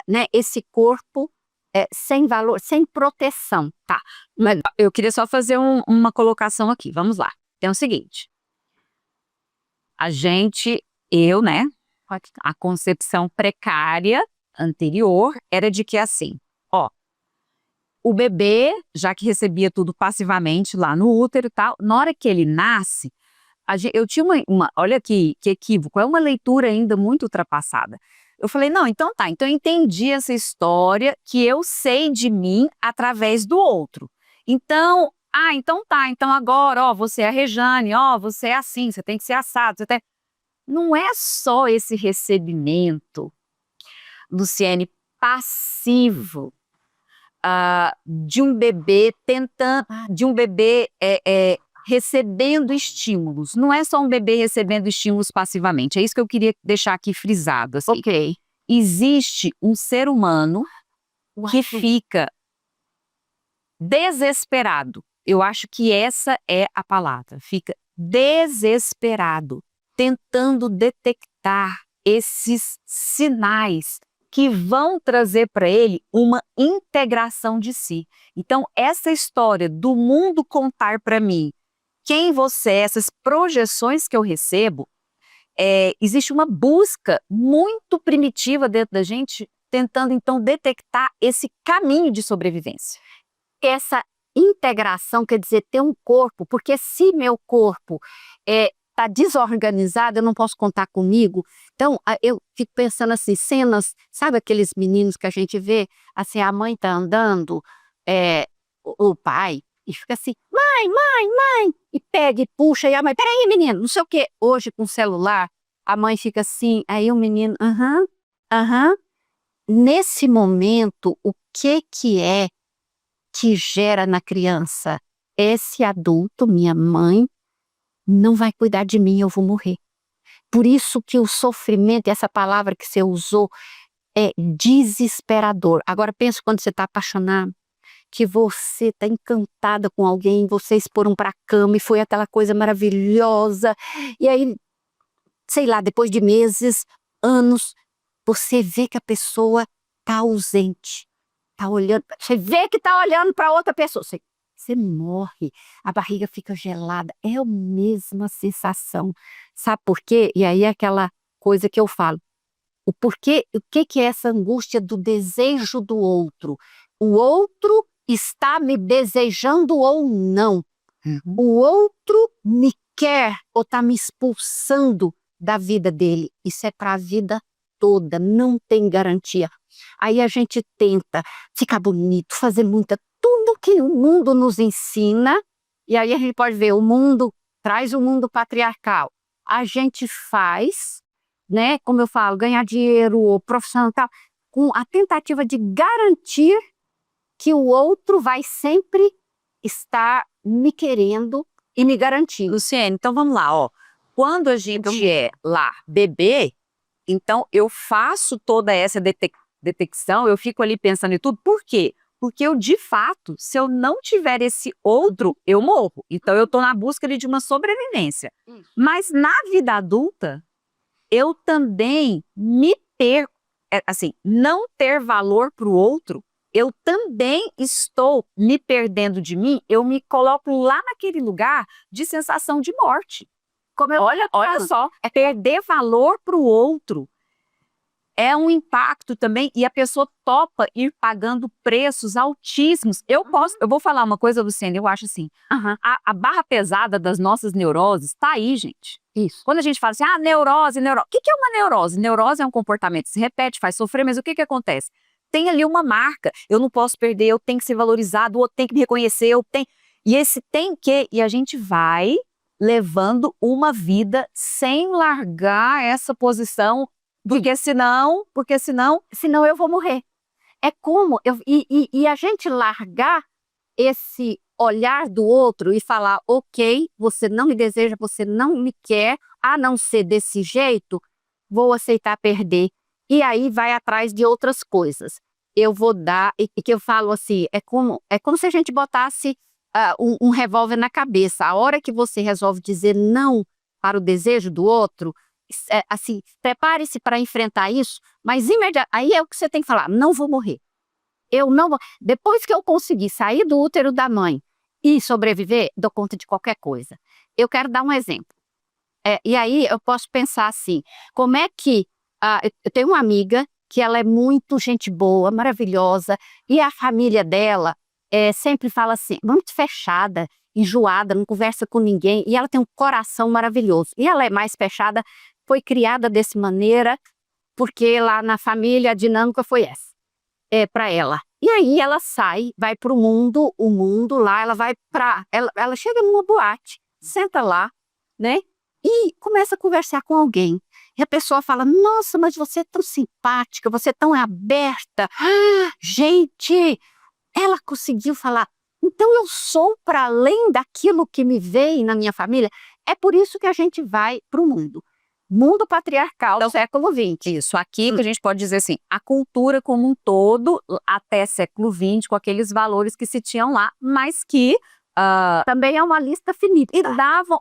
né? Esse corpo sem valor, sem proteção, tá? Mas eu queria só fazer uma colocação aqui, vamos lá. Tem o seguinte, né? A concepção precária anterior era de que assim, o bebê, já que recebia tudo passivamente lá no útero e tal, na hora que ele nasce, eu tinha olha que equívoco, é uma leitura ainda muito ultrapassada. Eu falei, não, então tá, então eu entendi essa história que eu sei de mim através do outro. Então, então tá, então agora, você é a Rejane, você é assim, você tem que ser assado, Não é só esse recebimento, Luciene, passivo, de um bebê recebendo estímulos. Não é só um bebê recebendo estímulos passivamente. É isso que eu queria deixar aqui frisado. Assim. Ok. Existe um ser humano que fica desesperado. Eu acho que essa é a palavra. Fica desesperado, tentando detectar esses sinais que vão trazer para ele uma integração de si. Então, essa história do mundo contar para mim quem você é, essas projeções que eu recebo, existe uma busca muito primitiva dentro da gente, tentando, então, detectar esse caminho de sobrevivência. Essa integração quer dizer ter um corpo, porque se meu corpo está desorganizada, eu não posso contar comigo. Então, eu fico pensando assim, cenas, sabe aqueles meninos que a gente vê, assim, a mãe está andando, o pai, e fica assim, mãe, e pega e puxa, e a mãe, peraí, menino, não sei o quê. Hoje, com o celular, a mãe fica assim, aí o menino, aham. Nesse momento, o que que gera na criança? Esse adulto, minha mãe, não vai cuidar de mim, eu vou morrer. Por isso que o sofrimento, essa palavra que você usou, é desesperador. Agora pensa quando você está apaixonado, que você está encantada com alguém, vocês foram para a cama e foi aquela coisa maravilhosa, e aí, sei lá, depois de meses, anos, você vê que a pessoa está ausente, está olhando, você vê que está olhando para outra pessoa, você morre, a barriga fica gelada, é a mesma sensação, sabe por quê? E aí é aquela coisa que eu falo, o porquê, o que é essa angústia do desejo do outro? O outro está me desejando ou não? O outro me quer ou está me expulsando da vida dele? Isso é para a vida toda, não tem garantia. Aí a gente tenta ficar bonito, fazer tudo que o mundo nos ensina, e aí a gente pode ver, o mundo traz o mundo patriarcal. A gente faz, né, como eu falo, ganhar dinheiro, ou profissão e tal, com a tentativa de garantir que o outro vai sempre estar me querendo e me garantindo. Luciene, então vamos lá, ó. Quando a gente é lá bebê, então eu faço toda essa detecção, eu fico ali pensando em tudo. Por quê? Porque eu, de fato, se eu não tiver esse outro, eu morro. Então eu estou na busca de uma sobrevivência. Mas na vida adulta, eu também não ter valor para o outro, eu também estou me perdendo de mim, eu me coloco lá naquele lugar de sensação de morte. Olha só, perder valor para o outro é um impacto também, e a pessoa topa ir pagando preços altíssimos. Eu vou falar uma coisa, Luciene, eu acho assim, a barra pesada das nossas neuroses está aí, gente. Isso. Quando a gente fala assim, neurose. O que é uma neurose? Neurose é um comportamento que se repete, faz sofrer, mas o que acontece? Tem ali uma marca, eu não posso perder, eu tenho que ser valorizado, eu tenho que me reconhecer, e esse tem que, e a gente vai levando uma vida sem largar essa posição, porque senão eu vou morrer. É como, e a gente largar esse olhar do outro e falar, ok, você não me deseja, você não me quer, a não ser desse jeito, vou aceitar perder. E aí vai atrás de outras coisas. Eu vou dar, e que eu falo assim, é como se a gente botasse um revólver na cabeça. A hora que você resolve dizer não para o desejo do outro, assim, prepare-se para enfrentar isso, mas aí é o que você tem que falar, não vou morrer. Eu não vou. Depois que eu conseguir sair do útero da mãe e sobreviver, dou conta de qualquer coisa. Eu quero dar um exemplo. E aí eu posso pensar assim, como é que eu tenho uma amiga que ela é muito gente boa, maravilhosa, e a família dela sempre fala assim, muito fechada, enjoada, não conversa com ninguém, e ela tem um coração maravilhoso. E ela é mais fechada, foi criada dessa maneira, porque lá na família a dinâmica foi essa, para ela. E aí ela sai, vai para o mundo lá, ela chega numa boate, senta lá, né? E começa a conversar com alguém. E a pessoa fala, nossa, mas você é tão simpática, você é tão aberta. Gente, ela conseguiu falar, então eu sou para além daquilo que me veio na minha família. É por isso que a gente vai para o mundo patriarcal do século XX. Isso, aqui que a gente pode dizer assim, a cultura como um todo, até século XX, com aqueles valores que se tinham lá, mas que também é uma lista finita.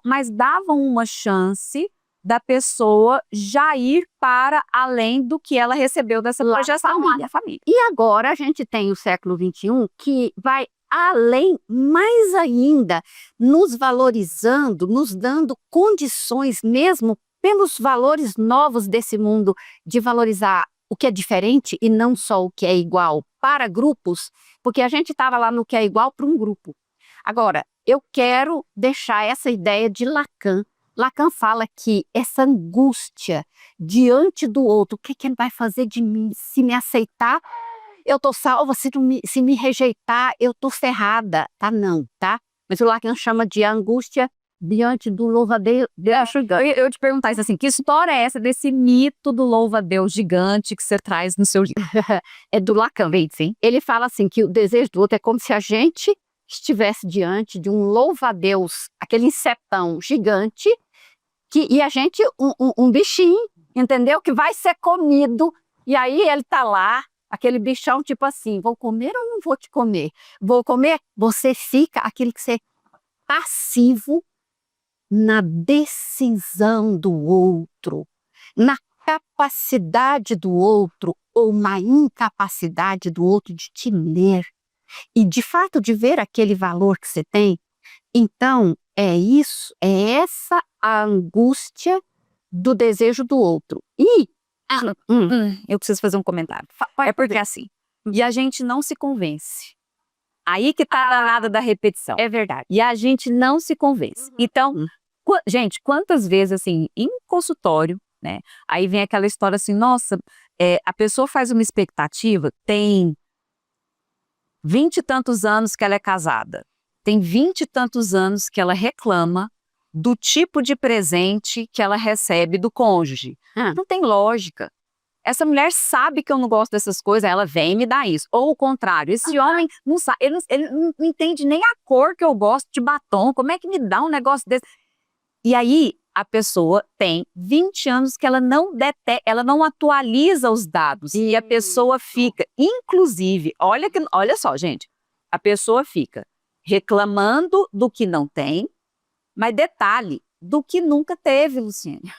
Mas davam uma chance da pessoa já ir para além do que ela recebeu dessa projeção lá da família. E agora a gente tem o século XXI que vai além, mais ainda, nos valorizando, nos dando condições mesmo pelos valores novos desse mundo, de valorizar o que é diferente e não só o que é igual para grupos, porque a gente estava lá no que é igual para um grupo. Agora, eu quero deixar essa ideia de Lacan. Lacan fala que essa angústia diante do outro, o que ele vai fazer de mim? Se me aceitar, eu tô salva, se me rejeitar, eu tô ferrada. Tá, não, tá? Mas o Lacan chama de angústia diante do louva-a-Deus gigante. Eu te perguntar isso assim, que história é essa desse mito do louva-a-Deus gigante que você traz no seu livro? É do Lacan, sim. Ele fala assim que o desejo do outro é como se a gente estivesse diante de um louva-a-Deus, aquele insetão gigante, e a gente, um bichinho, entendeu? Que vai ser comido, e aí ele tá lá, aquele bichão tipo assim, vou comer ou não vou te comer? Vou comer? Você fica aquele que você passivo na decisão do outro, na capacidade do outro ou na incapacidade do outro de te ler e de fato de ver aquele valor que você tem. Então é essa a angústia do desejo do outro. E eu preciso fazer um comentário. É porque assim, e a gente não se convence. Aí que tá a danada da repetição. É verdade. E a gente não se convence. Então, gente, quantas vezes, assim, em consultório, né? Aí vem aquela história assim, nossa, a pessoa faz uma expectativa, tem 20 e tantos anos que ela é casada, tem 20 e tantos anos que ela reclama do tipo de presente que ela recebe do cônjuge. Não tem lógica. Essa mulher sabe que eu não gosto dessas coisas, ela vem e me dá isso. Ou o contrário, esse homem não sabe, ele não entende nem a cor que eu gosto de batom, como é que me dá um negócio desse? E aí, a pessoa tem 20 anos que ela não atualiza os dados. E a pessoa fica, inclusive, olha só, gente, a pessoa fica reclamando do que não tem, mas detalhe, do que nunca teve, Luciene.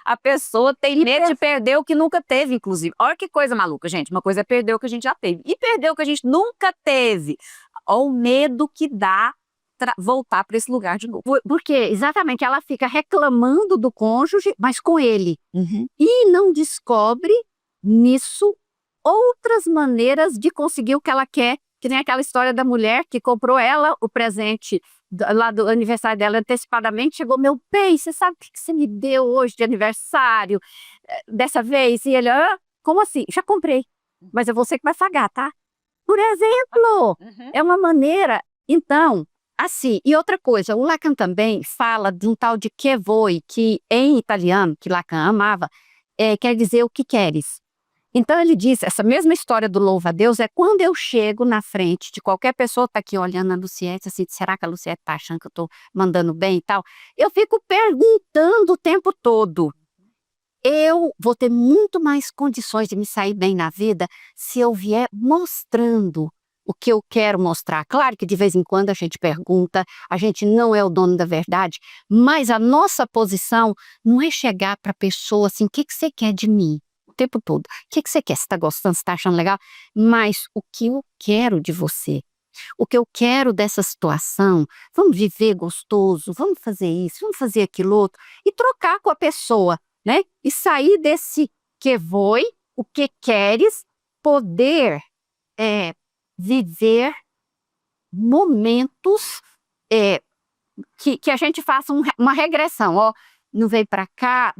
A pessoa tem medo de perder o que nunca teve, inclusive. Olha que coisa maluca, gente. Uma coisa é perder o que a gente já teve. E perder o que a gente nunca teve. Olha o medo que dá voltar para esse lugar de novo. Porque, exatamente, ela fica reclamando do cônjuge, mas com ele. E não descobre nisso outras maneiras de conseguir o que ela quer. Que nem aquela história da mulher que comprou ela o presente lá do aniversário dela antecipadamente. Chegou, meu bem, você sabe o que você me deu hoje de aniversário dessa vez? E ele, como assim? Já comprei, mas é você que vai pagar, tá? Por exemplo, é uma maneira. Então, assim, e outra coisa, o Lacan também fala de um tal de che vuoi, que em italiano, que Lacan amava, quer dizer o que queres. Então ele diz, essa mesma história do louva-a-Deus é quando eu chego na frente de qualquer pessoa, tá aqui olhando a Luciete, assim, será que a Luciete tá achando que eu tô mandando bem e tal? Eu fico perguntando o tempo todo. Eu vou ter muito mais condições de me sair bem na vida se eu vier mostrando o que eu quero mostrar. Claro que de vez em quando a gente pergunta, a gente não é o dono da verdade, mas a nossa posição não é chegar para a pessoa assim, o que você quer de mim? O tempo todo. O que você quer? Você está gostando? Você está achando legal? Mas o que eu quero de você? O que eu quero dessa situação? Vamos viver gostoso? Vamos fazer isso? Vamos fazer aquilo outro? E trocar com a pessoa, né? E sair desse que foi, o que queres, poder viver momentos que a gente faça uma regressão, ó. Não veio para cá,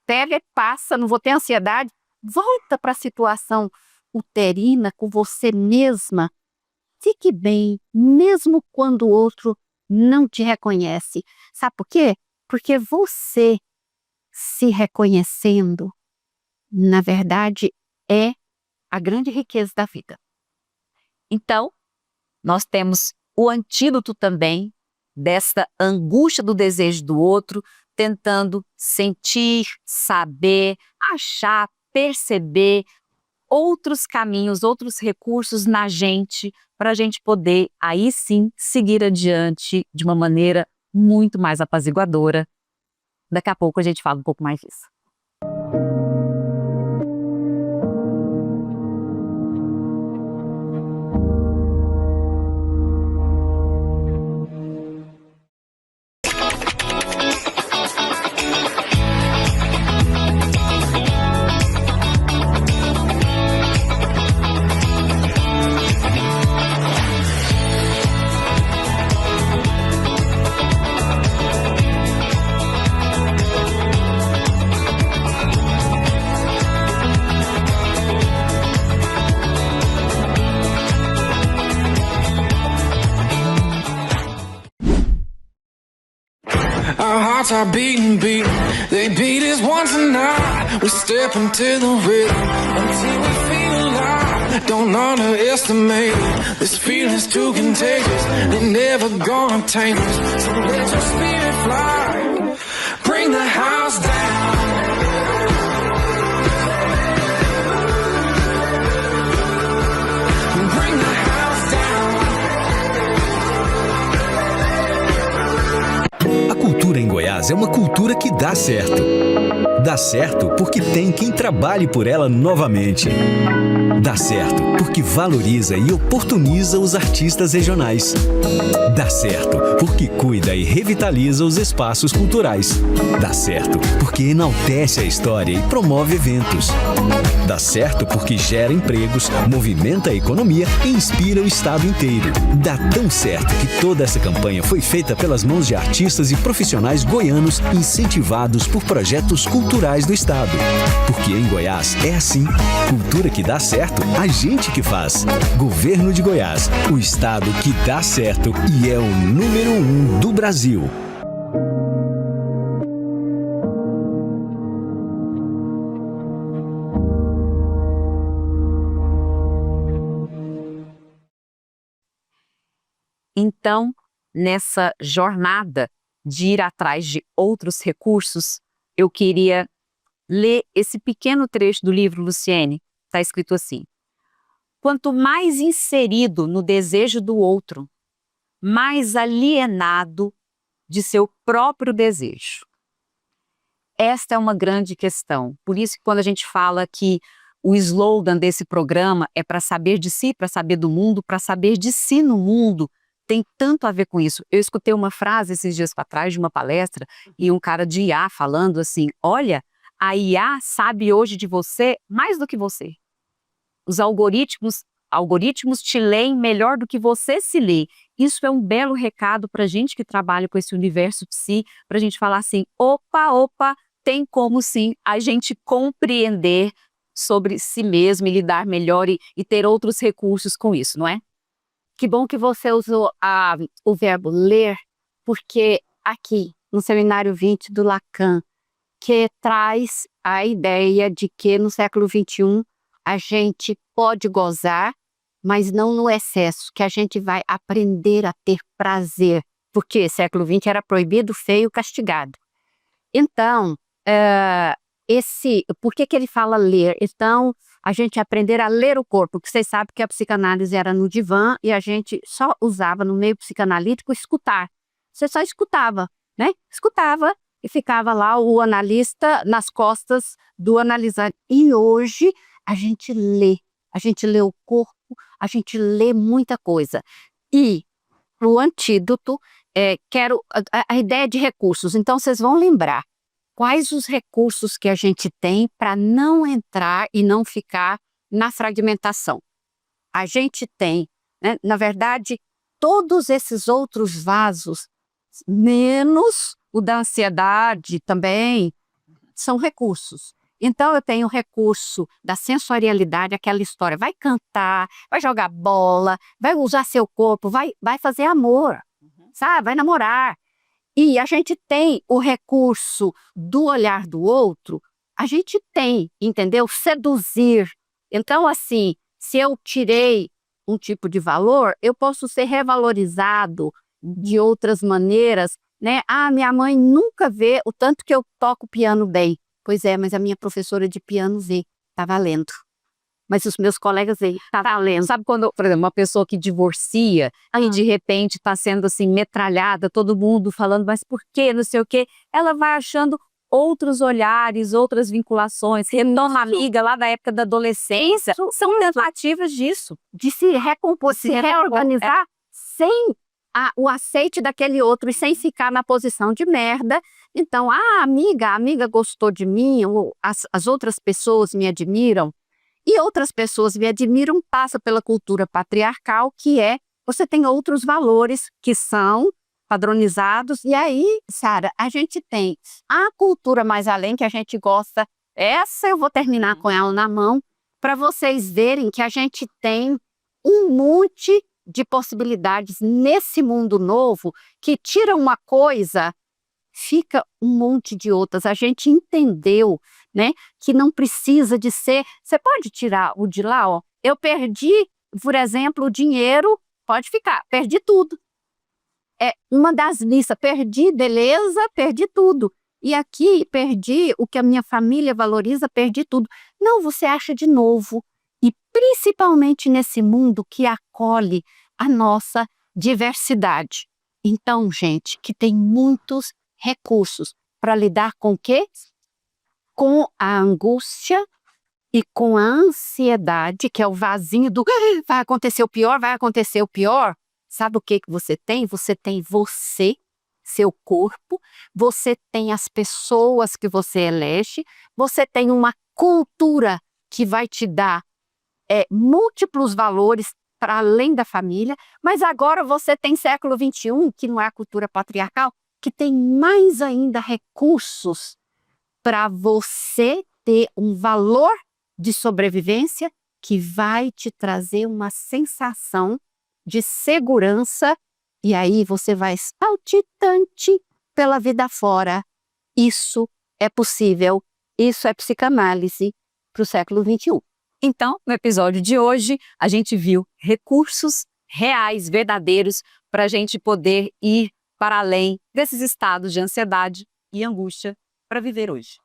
pega e passa, não vou ter ansiedade, volta para a situação uterina com você mesma. Fique bem, mesmo quando o outro não te reconhece. Sabe por quê? Porque você se reconhecendo, na verdade, é a grande riqueza da vida. Então, nós temos o antídoto também dessa angústia do desejo do outro, tentando sentir, saber, achar, perceber outros caminhos, outros recursos na gente, para a gente poder, aí sim, seguir adiante de uma maneira muito mais apaziguadora. Daqui a pouco a gente fala um pouco mais disso. Our hearts are beating, beating. They beat us once a night. We step into the rhythm until we feel alive. Don't underestimate it. This feeling's too contagious. They're never gonna tame us. So let your spirit fly. Bring the house down. Bring the house down. A cultura em Goiás é uma cultura que dá certo. Dá certo porque tem quem trabalhe por ela novamente. Dá certo porque valoriza e oportuniza os artistas regionais. Dá certo porque cuida e revitaliza os espaços culturais. Dá certo porque enaltece a história e promove eventos. Dá certo porque gera empregos, movimenta a economia e inspira o estado inteiro. Dá tão certo que toda essa campanha foi feita pelas mãos de artistas e profissionais goianos incentivados por projetos culturais do estado. Porque em Goiás é assim. Cultura que dá certo, a gente que faz. Governo de Goiás, o estado que dá certo e é o número 1 do Brasil. Então, nessa jornada de ir atrás de outros recursos, eu queria ler esse pequeno trecho do livro, Luciene. Está escrito assim: quanto mais inserido no desejo do outro, mais alienado de seu próprio desejo. Esta é uma grande questão. Por isso que quando a gente fala que o slogan desse programa é para saber de si, para saber do mundo, para saber de si no mundo, tem tanto a ver com isso. Eu escutei uma frase esses dias para trás de uma palestra e um cara de IA falando assim: olha, a IA sabe hoje de você mais do que você. Os algoritmos te leem melhor do que você se lê. Isso é um belo recado para a gente que trabalha com esse universo psi, para a gente falar assim: opa, tem como sim a gente compreender sobre si mesmo e lidar melhor e ter outros recursos com isso, não é? Que bom que você usou o verbo ler, porque aqui, no Seminário 20 do Lacan, que traz a ideia de que no século XXI a gente pode gozar, mas não no excesso, que a gente vai aprender a ter prazer, porque século XX era proibido, feio, castigado. Então, por que ele fala ler? Então, a gente aprender a ler o corpo, porque vocês sabem que a psicanálise era no divã e a gente só usava no meio psicanalítico escutar. Você só escutava, né? Escutava e ficava lá o analista nas costas do analisante. E hoje a gente lê o corpo, a gente lê muita coisa. E o antídoto, quero a ideia de recursos. Então, vocês vão lembrar quais os recursos que a gente tem para não entrar e não ficar na fragmentação. A gente tem, né, na verdade, todos esses outros vasos, menos o da ansiedade também, são recursos. Então, eu tenho o recurso da sensorialidade, aquela história, vai cantar, vai jogar bola, vai usar seu corpo, vai fazer amor, sabe? Vai namorar. E a gente tem o recurso do olhar do outro, a gente tem, entendeu? Seduzir. Então, assim, se eu tirei um tipo de valor, eu posso ser revalorizado de outras maneiras, né? Ah, minha mãe nunca vê o tanto que eu toco piano bem. Pois é, mas a minha professora de piano vê, tá valendo. Mas os meus colegas veem, tá valendo. Sabe quando, por exemplo, uma pessoa que divorcia e de repente está sendo assim metralhada, todo mundo falando, mas por quê, não sei o quê, ela vai achando outros olhares, outras vinculações, retoma amiga lá da época da adolescência, são tentativas disso. De se recompor, se reorganizar sem o aceite daquele outro e sem ficar na posição de merda. Então, a amiga gostou de mim, ou as outras pessoas me admiram, e outras pessoas me admiram, passa pela cultura patriarcal, que você tem outros valores que são padronizados, e aí, Sara, a gente tem a cultura mais além, que a gente gosta, essa eu vou terminar com ela na mão, para vocês verem que a gente tem um monte de possibilidades nesse mundo novo, que tira uma coisa fica um monte de outras. A gente entendeu, né, que não precisa de ser. Você pode tirar o de lá, ó. Eu perdi, por exemplo, o dinheiro, pode ficar, perdi tudo. É uma das listas, perdi beleza, perdi tudo. E aqui, perdi o que a minha família valoriza, perdi tudo. Não, você acha de novo. E principalmente nesse mundo que acolhe a nossa diversidade. Então, gente, que tem muitos recursos para lidar com o quê? Com a angústia e com a ansiedade, que é o vazinho do vai acontecer o pior, vai acontecer o pior. Sabe o que você tem? Você tem você, seu corpo, você tem as pessoas que você elege, você tem uma cultura que vai te dar múltiplos valores para além da família, mas agora você tem século XXI, que não é a cultura patriarcal, que tem mais ainda recursos para você ter um valor de sobrevivência que vai te trazer uma sensação de segurança, e aí você vai saltitante pela vida fora. Isso é possível, isso é psicanálise para o século XXI. Então, no episódio de hoje, a gente viu recursos reais, verdadeiros, para a gente poder ir para além desses estados de ansiedade e angústia para viver hoje.